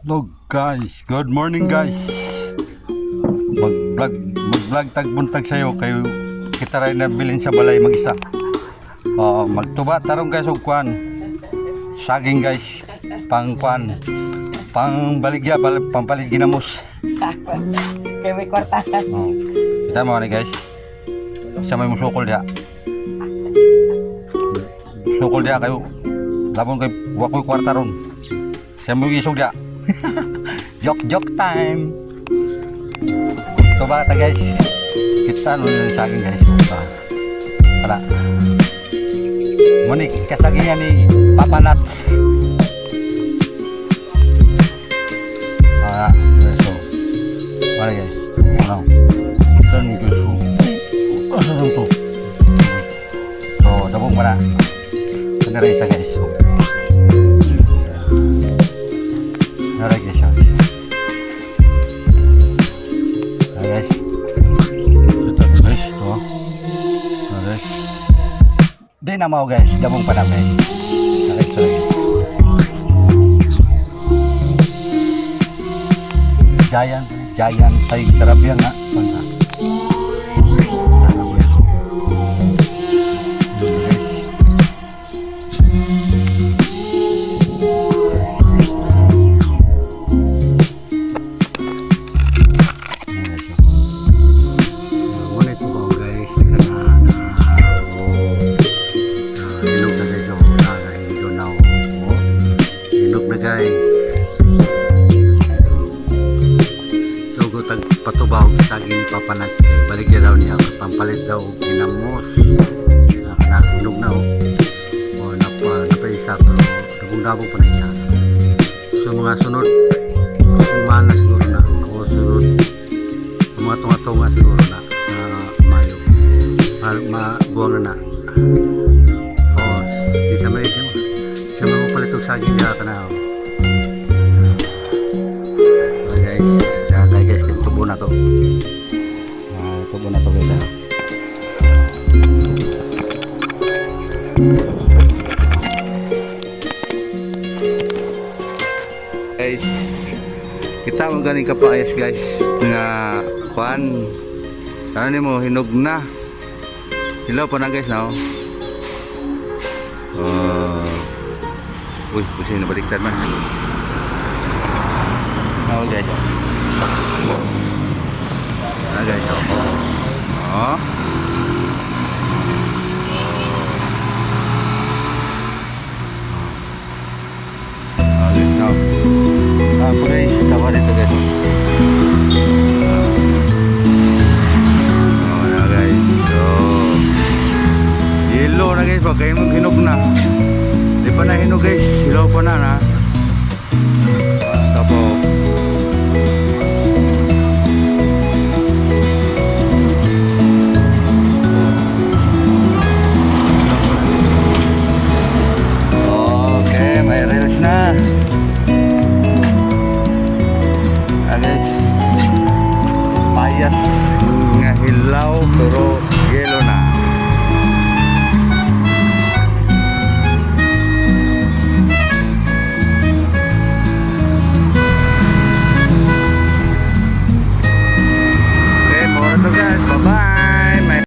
Hello guys, good morning guys. Mag-vlog tagbuntag sayo kayo kita rin nabilin sa balay mag-isa. Magtuba tarong guys og kwan. Saging guys, pang kwan. Pang baligya, pampalit ginamos. Kaya may kwarta. Kita mo ni guys. Siya may musukol dia. Sukol dia kayo. Labon kay wakoy kwarta ron. Siya mo gisog dia. Joke time. Coba ta guys. Kita nun sa akin guys. Para. Muni kasagingan ni Papa Nuts. So. Para guys. Ano? Dan gusto. Asa to? So, dabong para. Ano rin isa guys. Naray guys. Guys. Ito guys to. Guys. Di na mau guys, dabong pa na guys. Naray sa guys. Giant tay sarap yan nga. Punta. Patubaw saging papanat balik dia daw niya pampalit daw ginamos na hinog na o napaisa pero dagong-dagong pa na isa. So mga sunod mana siguro na o sunod mga tunga-tunga siguro na sa Mayo mabuwang na o di sa may siya mapalit og saging niya ka na tubo na to. Tubo na to guys. Guys, kita mo ganing kapayas guys nga kuan. Ano ni mo hinog na. Hilaw pa na guys now. Uy, kasi nabaliktad man. Oh guys. Guys, guys, tawa dito guys. Guys, yellow na guys, pag kayo mong hinog na. Di pa na hinog guys, hilaw pa na. Tapos na guys, payas nga hilaw pero